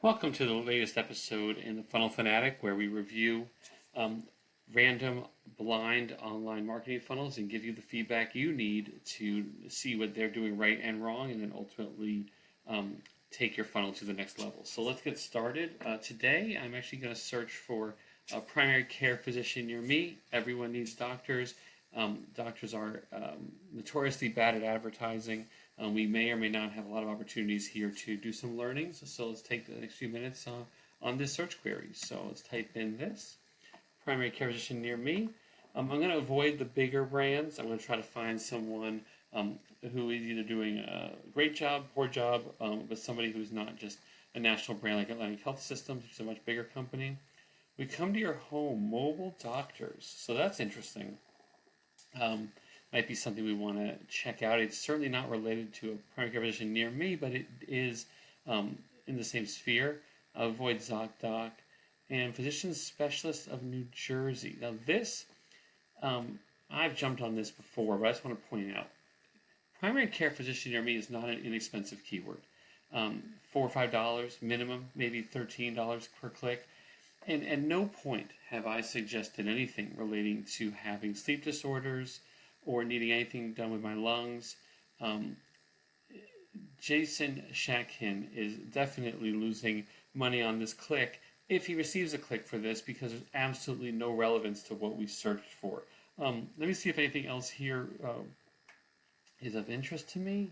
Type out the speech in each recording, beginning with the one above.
Welcome to the latest episode in the Funnel Fanatic, where we review random blind online marketing funnels and give you the feedback you need to see what they're doing right and wrong, and then ultimately take your funnel to the next level. So let's get started. Today, I'm actually going to search for a primary care physician near me. Everyone needs doctors. Doctors are notoriously bad at advertising. We may or may not have a lot of opportunities here to do some learnings. So let's take the next few minutes on this search query. So let's type in this, primary care physician near me. I'm going to avoid the bigger brands. I'm going to try to find someone who is either doing a great job, poor job, but somebody who's not just a national brand like Atlantic Health Systems, which is a much bigger company. We come to your home, mobile doctors. So that's interesting. Might be something we want to check out. It's certainly not related to a primary care physician near me, but it is in the same sphere. Avoid ZocDoc and physician specialist of New Jersey. Now this, I've jumped on this before, but I just want to point out, primary care physician near me is not an inexpensive keyword. $4 or $5 minimum, maybe $13 per click. And at no point have I suggested anything relating to having sleep disorders or needing anything done with my lungs. Jason Shatkin is definitely losing money on this click if he receives a click for this, because there's absolutely no relevance to what we searched for. Let me see if anything else here is of interest to me.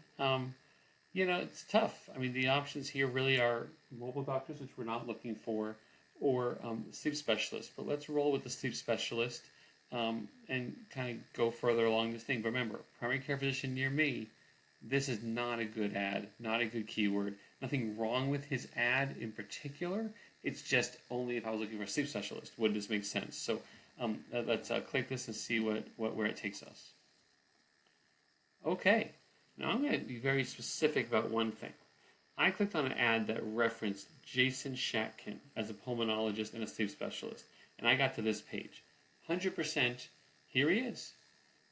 It's tough. I mean, the options here really are mobile doctors, which we're not looking for, or sleep specialist. But let's roll with the sleep specialist and kind of go further along this thing. But remember, primary care physician near me, this is not a good ad, not a good keyword. Nothing wrong with his ad in particular. It's just only if I was looking for a sleep specialist would this make sense. So let's click this and see where it takes us. Okay, now I'm going to be very specific about one thing. I clicked on an ad that referenced Jason Shatkin as a pulmonologist and a sleep specialist, and I got to this page. 100%, here he is,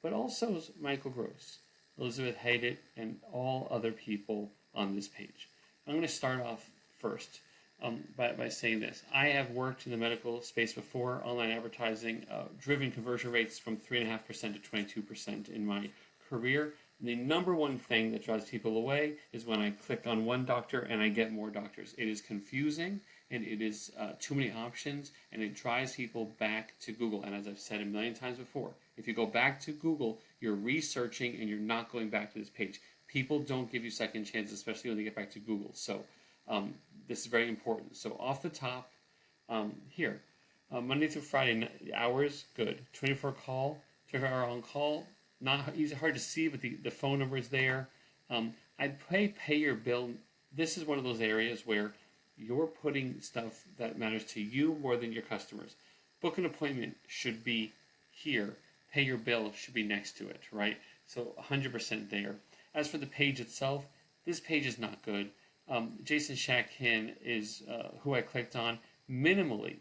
but also is Michael Gross, Elizabeth Hayden, and all other people on this page. I'm going to start off first by saying this. I have worked in the medical space before, online advertising, driven conversion rates from 3.5% to 22% in my career. The number one thing that drives people away is when I click on one doctor and I get more doctors. It is confusing, and it is too many options, and it drives people back to Google. And as I've said a million times before, if you go back to Google, you're researching and you're not going back to this page. People don't give you second chances, especially when they get back to Google. So this is very important. So off the top, here, Monday through Friday, hours, good. 24 hour on call. Not easy, hard to see, but the phone number is there. I'd pay your bill. This is one of those areas where you're putting stuff that matters to you more than your customers. Book an appointment should be here. Pay your bill should be next to it, right? So 100% there. As for the page itself, this page is not good. Jason Shatkin is who I clicked on. Minimally,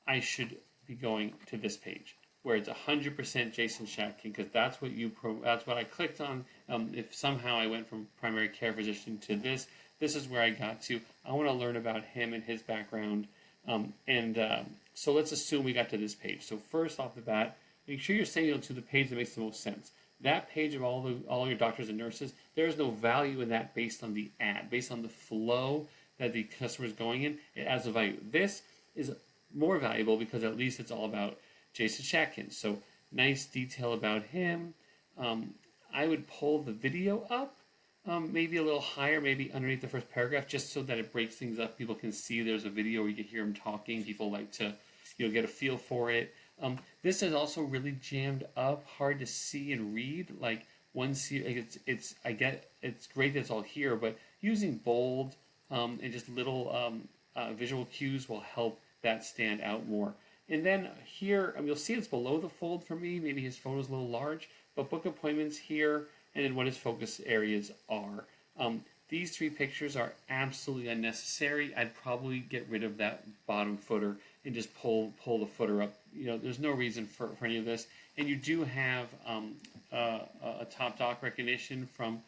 I should be going to this page, where it's 100% Jason Shatkin, because that's what I clicked on. If somehow I went from primary care physician to this is where I got to. I want to learn about him and his background. So let's assume we got to this page. So first off the bat, make sure you're sending to the page that makes the most sense. That page of all your doctors and nurses, there is no value in that based on the ad, based on the flow that the customer is going in. It adds a value. This is more valuable because at least it's all about Jason Shatkin. So nice detail about him. I would pull the video up, maybe a little higher, maybe underneath the first paragraph, just so that it breaks things up. People can see there's a video where you can hear him talking. People like to, get a feel for it. This is also really jammed up, hard to see and read. Like it's great that it's all here, but using bold and just little visual cues will help that stand out more. And then here, you'll see it's below the fold for me. Maybe his photo's a little large, but book appointments here, and then what his focus areas are. These three pictures are absolutely unnecessary. I'd probably get rid of that bottom footer and just pull the footer up. There's no reason for any of this. And you do have a top doc recognition from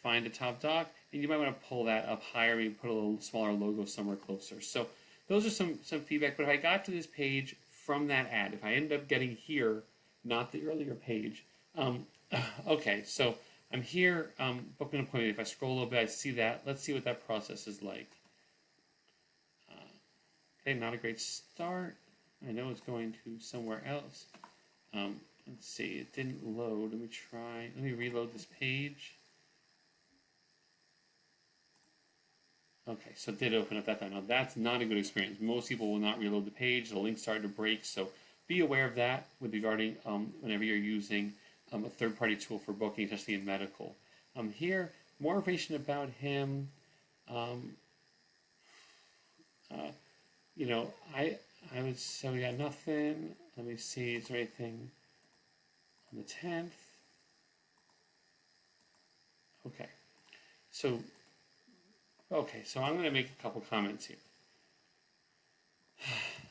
Find a Top Doc, and you might want to pull that up higher, maybe put a little smaller logo somewhere closer. So those are some feedback. But if I got to this page from that ad, if I end up getting here, not the earlier page, okay, so I'm here, booking an appointment. If I scroll a little bit, I see that. Let's see what that process is like. Okay, not a great start. I know it's going to somewhere else. Let's see, it didn't load. Let me try. Let me reload this page. Okay, so it did open up that time. Now that's not a good experience. Most people will not reload the page. The link started to break, so be aware of that with regarding whenever you're using a third-party tool for booking, especially in medical. Here, more information about him. You know, I would say we got nothing. Let me see, is there anything on the 10th? Okay, so I'm going to make a couple comments here.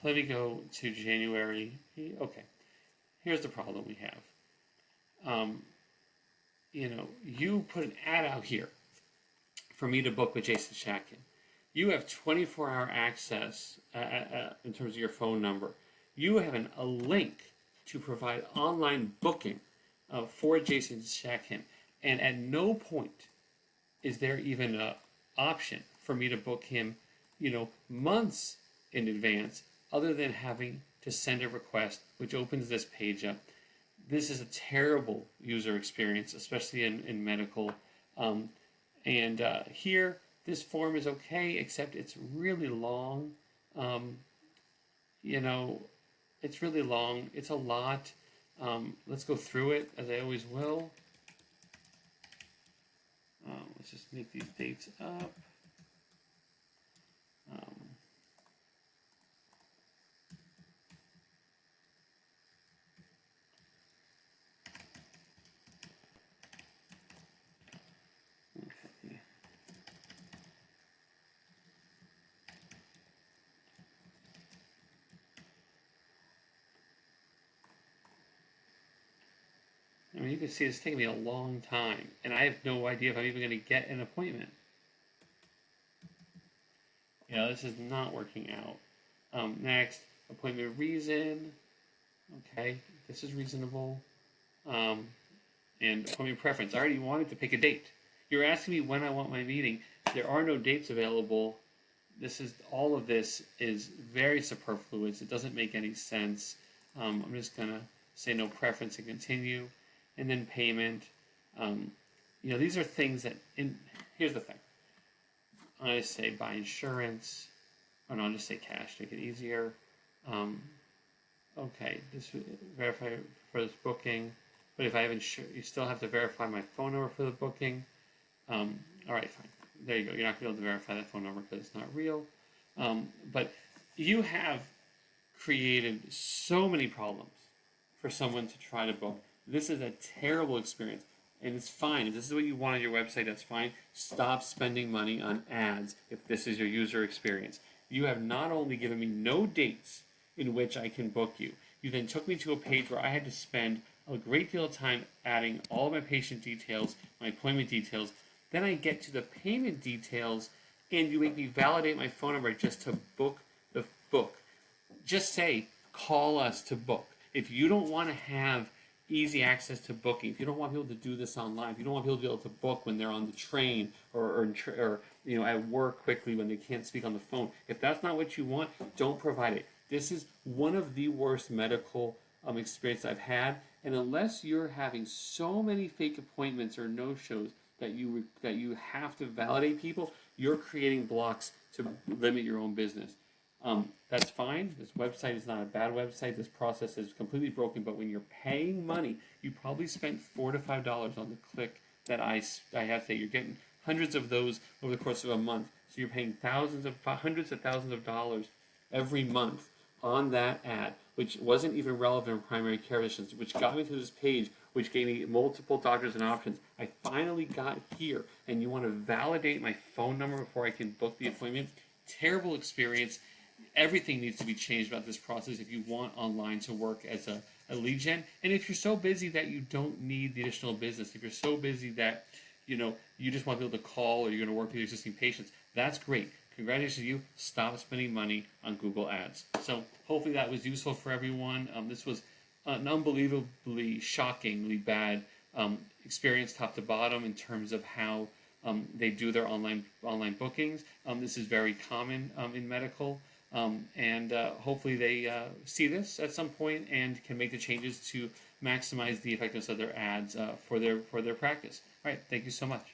Let me go to January. Okay, here's the problem we have. You know, you put an ad out here for me to book with Jason Shatkin. You have 24-hour access in terms of your phone number. You have a link to provide online booking for Jason Shatkin. And at no point is there even an option for me to book him, you know, months in advance, other than having to send a request, which opens this page up. This is a terrible user experience, especially in medical. Here, this form is okay, except it's really long. You know, it's really long. It's a lot. Let's go through it, as I always will. Let's just make these dates up. Okay. I mean, you can see it's taking me a long time, and I have no idea if I'm even going to get an appointment. Yeah, this is not working out. Next, appointment reason. Okay, this is reasonable. And appointment preference. I already wanted to pick a date. You're asking me when I want my meeting. There are no dates available. All of this is very superfluous. It doesn't make any sense. I'm just gonna say no preference and continue, and then payment. You know, these are things that. Here's the thing. I say buy insurance, or no, I'll just say cash to make it easier. Okay, this verify for this booking, but if I have insurance, you still have to verify my phone number for the booking. All right, fine. There you go. You're not going to be able to verify that phone number because it's not real. But you have created so many problems for someone to try to book. This is a terrible experience. And it's fine. If this is what you want on your website, that's fine. Stop spending money on ads if this is your user experience. You have not only given me no dates in which I can book you, you then took me to a page where I had to spend a great deal of time adding all of my patient details, my appointment details. Then I get to the payment details, and you make me validate my phone number just to book the book. Just say, call us to book. If you don't want to have easy access to booking, if you don't want people to do this online, if you don't want people to be able to book when they're on the train or you know, at work quickly when they can't speak on the phone, if that's not what you want, don't provide it. This is one of the worst medical experiences I've had, and unless you're having so many fake appointments or no-shows that you have to validate people, you're creating blocks to limit your own business. That's fine. This website is not a bad website. This process is completely broken. But when you're paying money, you probably spent $4 to $5 on the click that I have to say. You're getting hundreds of those over the course of a month. So you're paying hundreds of thousands of dollars every month on that ad, which wasn't even relevant in primary care physicians, which got me to this page, which gave me multiple doctors and options. I finally got here, and you want to validate my phone number before I can book the appointment? Terrible experience. Everything needs to be changed about this process if you want online to work as a lead gen. And if you're so busy that you don't need the additional business, if you're so busy that you just want to be able to call or you're going to work with your existing patients, that's great. Congratulations to you. Stop spending money on Google Ads. So hopefully that was useful for everyone. This was an unbelievably shockingly bad experience top to bottom in terms of how they do their online bookings. This is very common in medical, and hopefully they see this at some point and can make the changes to maximize the effectiveness of their ads for their practice. All right, thank you so much.